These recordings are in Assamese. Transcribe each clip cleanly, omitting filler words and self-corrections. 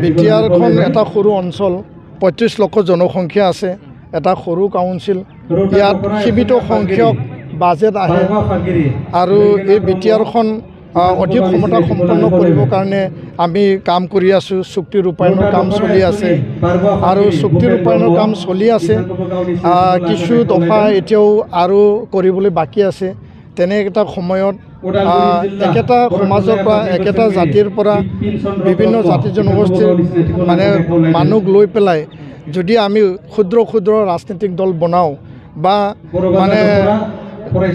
বিটিআৰখন এটা সৰু অঞ্চল ৩৫ লক্ষ জনসংখ্যা আছে এটা সৰু কাউন্সিল ইয়াত সীমিত সংখ্যক বাজেট আহে আৰু এই বিটিআৰখন অধিক ক্ষমতা সম্পন্ন কৰিবৰ কাৰণে আমি কাম কৰি আছোঁ চুক্তি ৰূপায়ণৰ কাম চলি আছে আৰু চুক্তি ৰূপায়ণৰ কাম চলি আছে কিছু দফা এতিয়াও আৰু কৰিবলৈ বাকী আছে তেনে এটা সময়ত একেটা সমাজৰ পৰা একেটা জাতিৰ পৰা বিভিন্ন জাতি জনগোষ্ঠীৰ মানে মানুহ লৈ পেলাই যদি আমি ক্ষুদ্ৰ ক্ষুদ্ৰ ৰাজনৈতিক দল বনাওঁ বা মানে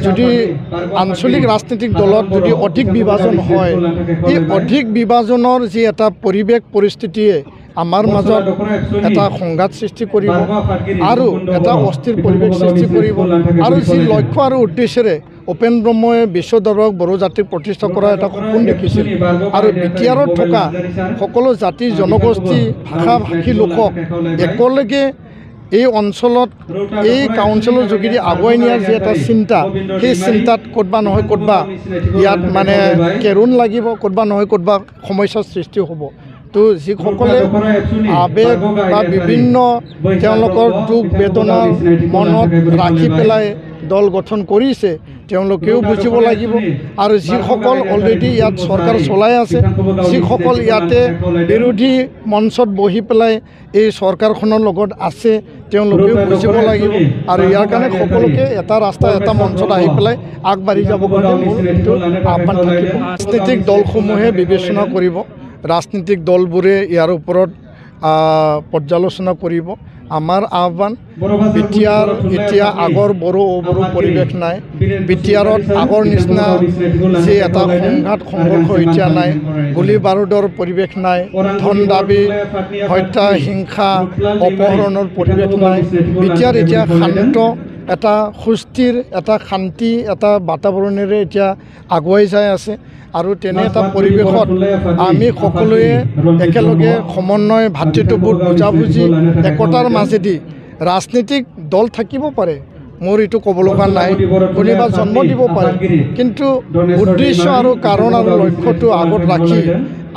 যদি আঞ্চলিক ৰাজনৈতিক দলত যদি অধিক বিভাজন হয় এই অধিক বিভাজনৰ যি এটা পৰিৱেশ পৰিস্থিতিয়ে আমাৰ মাজত এটা সংঘাত সৃষ্টি কৰিব আৰু এটা অস্থিৰ পৰিৱেশ সৃষ্টি কৰিব আৰু যি লক্ষ্য আৰু উদ্দেশ্যেৰে উপেন ব্ৰহ্মই বিশ্ব দৰবাৰত বড়ো জাতিক প্ৰতিষ্ঠা কৰা এটা সপোন দেখিছিল আৰু বিটিআৰত থকা সকলো জাতি জনগোষ্ঠী ভাষা ভাষী লোকক একেলগে এই অঞ্চলত এই কাউন্সিলৰ যোগেদি আগুৱাই নিয়াৰ যি এটা চিন্তা সেই চিন্তাত ক'তবা নহয় ক'তবা ইয়াত মানে কেৰুণ লাগিব ক'তবা নহয় ক'তবা সমস্যাৰ সৃষ্টি হ'ব তো যিসকলে আবেগ বা বিভিন্ন তেওঁলোকৰ দুখ বেদনা মনত ৰাখি পেলাই দল গঠন কৰিছে তেওঁলোকেও বুজিব লাগিব আৰু যিসকল অলৰেডি ইয়াত চৰকাৰ চলাই আছে যিসকল ইয়াতে বিৰোধী মঞ্চত বহি পেলাই এই চৰকাৰখনৰ লগত আছে তেওঁলোকেও বুজিব লাগিব আৰু ইয়াৰ কাৰণে সকলোকে এটা ৰাস্তা এটা মঞ্চত আহি পেলাই আগবাঢ়ি যাব কাৰণে মোৰ কিন্তু আহ্বান থাকিব ৰাজনৈতিক দলসমূহে বিবেচনা কৰিব ৰাজনৈতিক দলবোৰে ইয়াৰ ওপৰত পৰ্যালোচনা কৰিব আমাৰ আহ্বান বিটিআৰ এতিয়া আগৰ বড়ো পৰিৱেশ নাই বিটিআৰত আগৰ নিচিনা যি এটা সংঘাত সংঘৰ্ষ এতিয়া নাই গুলি বাৰুদৰ পৰিৱেশ নাই ধন দাবী হত্যা হিংসা অপহৰণৰ পৰিৱেশ নাই বিটিআৰ এতিয়া শান্ত এটা সুস্থিৰ এটা শান্তি এটা বাতাবৰণেৰে এতিয়া আগুৱাই যাই আছে আৰু তেনে এটা পৰিৱেশত আমি সকলোৱে একেলগে সমন্বয় ভাতৃত্ববোধ বুজাবুজি একতাৰ মাজেদি ৰাজনৈতিক দল থাকিব পাৰে মোৰ এইটো ক'ব লগা নাই কোনোবা জন্ম দিব পাৰে কিন্তু উদ্দেশ্য আৰু কাৰণ আৰু লক্ষ্যটো আগত ৰাখি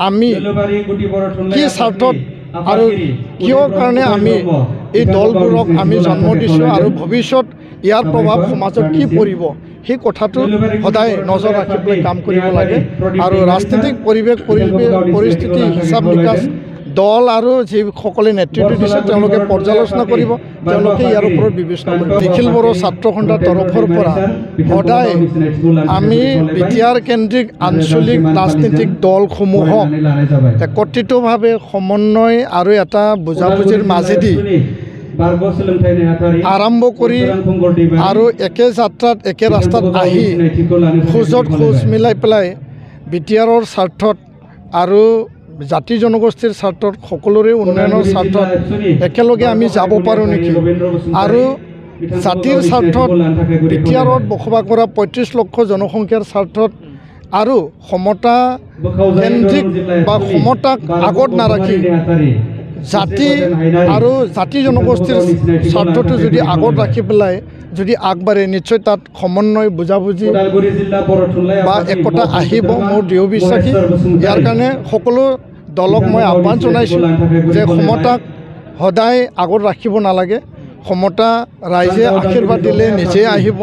আমি কি স্বাৰ্থত আৰু কিয় কাৰণে আমি এই দলবোৰক আমি জন্ম দিছোঁ আৰু ভৱিষ্যত ইয়াৰ প্ৰভাৱ সমাজত কি পৰিব সেই কথাটো সদায় নজৰ ৰাখি পেলাই কাম কৰিব লাগে আৰু ৰাজনৈতিক পৰিস্থিতি হিচাপ নিকাচ দল আৰু যিসকলে নেতৃত্ব দিছে তেওঁলোকে পৰ্যালোচনা কৰিব তেওঁলোকে ইয়াৰ ওপৰত বিবেচনা কৰিব নিখিল বড়ো ছাত্ৰ সন্থাৰ তৰফৰ পৰা সদায় আমি বিটিআৰ কেন্দ্ৰিক আঞ্চলিক ৰাজনৈতিক দলসমূহক একত্ৰিতভাৱে সমন্বয় আৰু এটা বুজাবুজিৰ মাজেদি আৰম্ভ কৰি আৰু একে যাত্ৰাত একে ৰাস্তাত আহি খোজত খোজ মিলাই পেলাই বিটিআৰৰ স্বাৰ্থত আৰু জাতি জনগোষ্ঠীৰ স্বাৰ্থত সকলোৰে উন্নয়নৰ স্বাৰ্থত একেলগে আমি যাব পাৰোঁ নেকি আৰু জাতিৰ স্বাৰ্থত বিটিআৰত বসবাস কৰা ৩৫ লক্ষ জনসংখ্যাৰ স্বাৰ্থত আৰু সমতা কেন্দ্ৰিক বা সমতাক আগত নাৰাখি জাতি আৰু জাতি জনগোষ্ঠীৰ স্বাৰ্থটো যদি আগত ৰাখি পেলাই যদি আগবাঢ়ে নিশ্চয় তাত সমন্বয় বুজাবুজি বা একতা আহিব মোৰ দৃঢ় বিশ্বাসী ইয়াৰ কাৰণে সকলো দলক মই আহ্বান জনাইছোঁ যে সমতাক সদায় আগত ৰাখিব নালাগে সমতা ৰাইজে আশীৰ্বাদ দিলে নিজে আহিব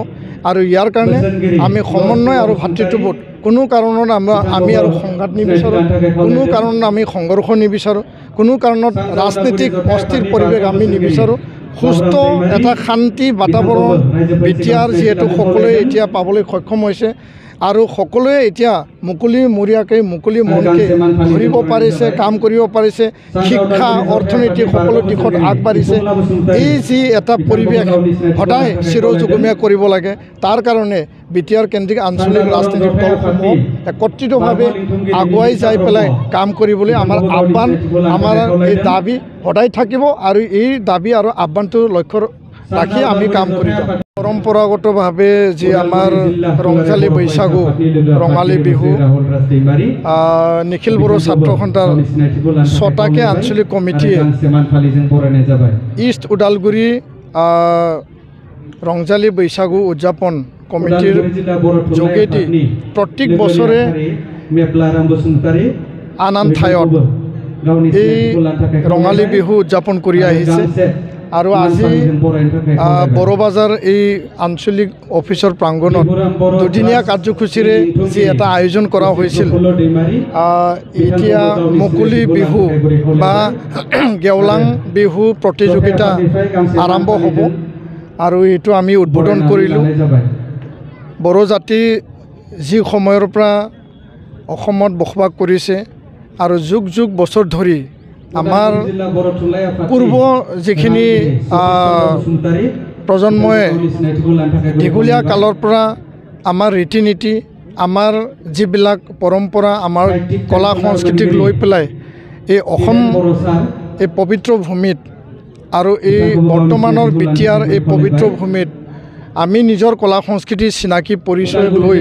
আৰু ইয়াৰ কাৰণে আমি সমন্বয় আৰু ভাতৃত্ববোধ কোনো কাৰণত আমি আৰু সংঘাত নিবিচাৰোঁ কোনো কাৰণত আমি সংঘৰ্ষ নিবিচাৰোঁ কোনো কাৰণত ৰাজনৈতিক অস্থিৰ পৰিৱেশ আমি নিবিচাৰোঁ সুস্থ এটা শান্তি বাতাবৰণ বিটিআৰ যিহেতু সকলোৱে এতিয়া পাবলৈ সক্ষম হৈছে আৰু সকলোৱে এতিয়া মুকলিমূৰীয়াকৈ মুকলি মনকৈ ঘূৰিব পাৰিছে কাম কৰিব পাৰিছে শিক্ষা অৰ্থনীতি সকলো দিশত আগবাঢ়িছে এই যি এটা পৰিৱেশ সদায় চিৰযুগমীয়া কৰিব লাগে তাৰ কাৰণে বিটিআৰ কেন্দ্ৰিক আঞ্চলিক ৰাজনৈতিক দলসমূহ একত্ৰিতভাৱে আগুৱাই যাই পেলাই কাম কৰিবলৈ আমাৰ আহ্বান আমাৰ এই দাবী সদায় থাকিব আৰু এই দাবী আৰু আহ্বানটো লক্ষ্য ৰাখি আমি কাম কৰি যাম পৰম্পৰাগতভাৱে যি আমাৰ ৰংজালী বৈশাগু ৰঙালী বিহু নিখিল বড়ো ছাত্ৰ সন্থাৰ 6টাকৈ আঞ্চলিক কমিটিয়ে ইষ্ট ওদালগুৰি ৰংজালী বৈশাগু উদযাপন কমিটিৰ যোগেদি প্ৰত্যেক বছৰে আন আন ঠাইত এই ৰঙালী বিহু উদযাপন কৰি আহিছে আৰু আজি বড়োবাজাৰ এই আঞ্চলিক অফিচৰ প্ৰাংগণত দুদিনীয়া কাৰ্যসূচীৰে যি এটা আয়োজন কৰা হৈছিল এতিয়া মুকলি বিহু বা গেওলাং বিহু প্ৰতিযোগিতা আৰম্ভ হ'ব আৰু এইটো আমি উদ্বোধন কৰিলোঁ বড়ো জাতি যি সময়ৰ পৰা অসমত বসবাস কৰিছে আৰু যুগ যুগ বছৰ ধৰি আমাৰ পূৰ্ব যিখিনি প্ৰজন্মই দীঘলীয়া কালৰ পৰা আমাৰ ৰীতি নীতি আমাৰ যিবিলাক পৰম্পৰা আমাৰ কলা সংস্কৃতিক লৈ পেলাই এই অসম এই পবিত্ৰ ভূমিত আৰু এই বৰ্তমানৰ বিটিয়াৰ এই পবিত্ৰ ভূমিত আমি নিজৰ কলা সংস্কৃতিৰ চিনাকি পৰিচয় লৈ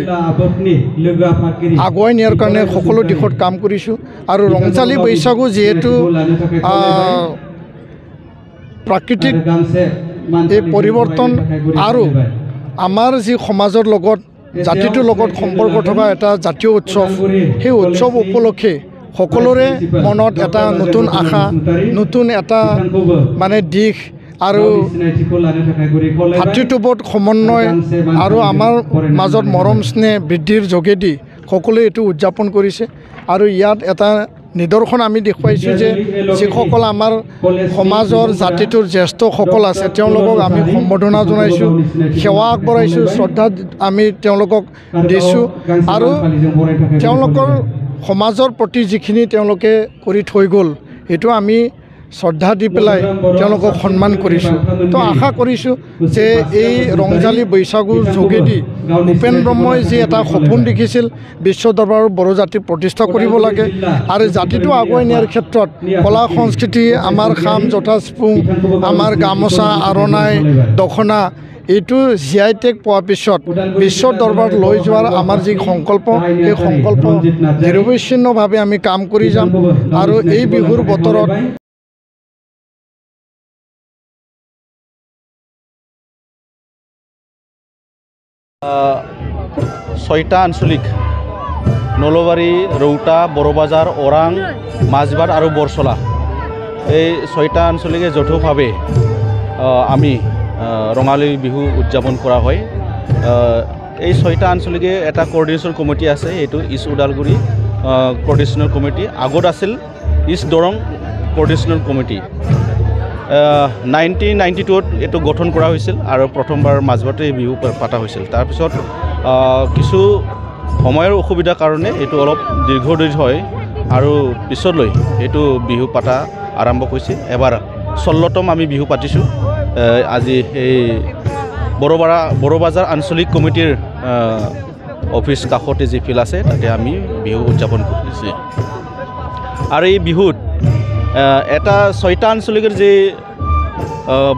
আগুৱাই নিয়াৰ কাৰণে সকলো দিশত কাম কৰিছোঁ আৰু ৰংজালী বৈশাগু যিহেতু প্ৰাকৃতিক এই পৰিৱৰ্তন আৰু আমাৰ যি সমাজৰ লগত জাতিটোৰ লগত সম্পৰ্ক থকা এটা জাতীয় উৎসৱ সেই উৎসৱ উপলক্ষে সকলোৰে মনত এটা নতুন আশা নতুন এটা মানে দিশ আৰু ভাতৃত্ববোধ সমন্বয় আৰু আমাৰ মাজত মৰম স্নেহ বৃদ্ধিৰ যোগেদি সকলোৱে এইটো উদযাপন কৰিছে আৰু ইয়াত এটা নিদৰ্শন আমি দেখুৱাইছোঁ যে যিসকল আমাৰ সমাজৰ জাতিটোৰ জ্যেষ্ঠসকল আছে তেওঁলোকক আমি সম্বৰ্ধনা জনাইছোঁ সেৱা আগবঢ়াইছোঁ শ্ৰদ্ধা আমি তেওঁলোকক দিছোঁ আৰু তেওঁলোকৰ সমাজৰ প্ৰতি যিখিনি তেওঁলোকে কৰি থৈ গ'ল সেইটো আমি শ্ৰদ্ধা দি পেলাই তেওঁলোকক সন্মান কৰিছোঁ তো আশা কৰিছোঁ যে এই ৰংজালী বৈশাগুৰ যোগেদি ভূপেন ব্ৰহ্মই যি এটা সপোন দেখিছিল বিশ্ব দৰবাৰৰ বড়ো জাতি প্ৰতিষ্ঠা কৰিব লাগে আৰু জাতিটো আগুৱাই নিয়াৰ ক্ষেত্ৰত কলা সংস্কৃতি আমাৰ খাম জোতা চিফুং আমাৰ গামোচা আৰণাই দখনা এইটো জিআই টেগ পোৱাৰ পিছত বিশ্ব দৰবাৰত লৈ যোৱাৰ আমাৰ যি সংকল্প এই সংকল্প নিৰৱচ্ছিন্নভাৱে আমি কাম কৰি যাম আৰু এই বিহুৰ বতৰত ছয়টা আঞ্চলিক নলবাৰী ৰৌতা বড়োবাজাৰ ওৰাং মাজবাট আৰু বৰচলা এই ছয়টা আঞ্চলিকে যৌথভাৱে আমি ৰঙালী বিহু উদযাপন কৰা হয় এই ছয়টা আঞ্চলিকে এটা কোঅৰ্ডিনেশ্যন কমিটি আছে এইটো ইষ্ট ওদালগুৰি কোঅৰ্ডিনেশ্যন কমিটি আগত আছিল ইষ্ট দৰং কোঅৰ্ডিনেশ্যন কমিটি 1992ত এইটো গঠন কৰা হৈছিল আৰু প্ৰথমবাৰ মাজবাটে বিহু পাতা হৈছিল তাৰপিছত কিছু সময়ৰ অসুবিধাৰ কাৰণে এইটো অলপ দীৰ্ঘদিন হয় আৰু পিছলৈ এইটো বিহু পাতা আৰম্ভ হৈছে এবাৰ 16তম আমি বিহু পাতিছোঁ আজি এই বড়োবাজাৰ আঞ্চলিক কমিটিৰ অফিচ কাষতে যি ফিল্ড আছে তাতে আমি বিহু উদযাপন কৰিছোঁ আৰু এই বিহুত এটা ছয়টা আঞ্চলিকৰ যে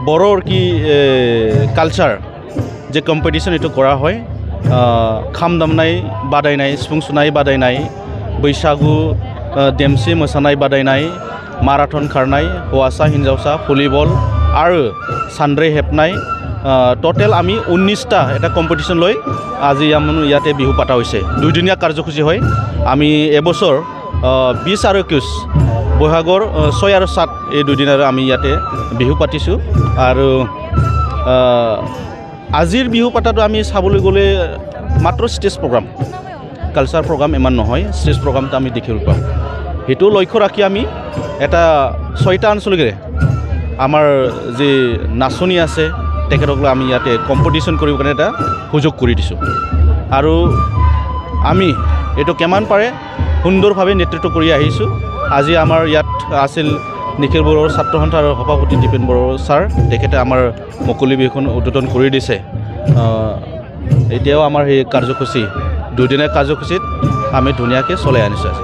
বড়োৰ কি কালচাৰ যে কম্পিটিশ্যন এইটো কৰা হয় খাম দামনাই বাদায়নাই सिफुं सुनाय बादायनाय बैसागु देमसि मोसानाय बादायनाय माराथन खारनाय हौवासा हिन्जावसा भलिबल आरो सानद्रै हेबनाय टोटेल आमी 19টা এটা কম্পিটিশ্যন লৈ আজি ইয়াতে বিহু পাতা হৈছে দুইদিনীয়া কাৰ্যসূচী হয় আমি এবছৰ 20 আৰু 21 বহাগৰ 6 আৰু 7 এই দুদিন আৰু আমি ইয়াতে বিহু পাতিছোঁ আৰু আজিৰ বিহু পাতাটো আমি চাবলৈ গ'লে মাত্ৰ ষ্টেজ প্ৰগ্ৰাম কালচাৰ প্ৰগ্ৰাম ইমান নহয় ষ্টেজ প্ৰগ্ৰামটো আমি দেখিবলৈ পাওঁ সেইটো লক্ষ্য ৰাখি আমি এটা ছয়টা আঞ্চলিকৰে আমাৰ যি নাচনি আছে তেখেতসকলক আমি ইয়াতে কম্পিটিশ্যন কৰিব কাৰণে এটা সুযোগ কৰি দিছোঁ আৰু আমি এইটো কিমান পাৰে সুন্দৰভাৱে নেতৃত্ব কৰি আহিছোঁ আজি আমাৰ ইয়াত আছিল নিখিল বড়োৰ ছাত্ৰ সন্থাৰ সভাপতি দীপেন বড়ো ছাৰ তেখেতে আমাৰ মুকলি বিহুখন উদ্বোধন কৰি দিছে এতিয়াও আমাৰ এই কাৰ্যসূচী দুদিনীয়া কাৰ্যসূচীত আমি ধুনীয়াকৈ চলাই আনিছোঁ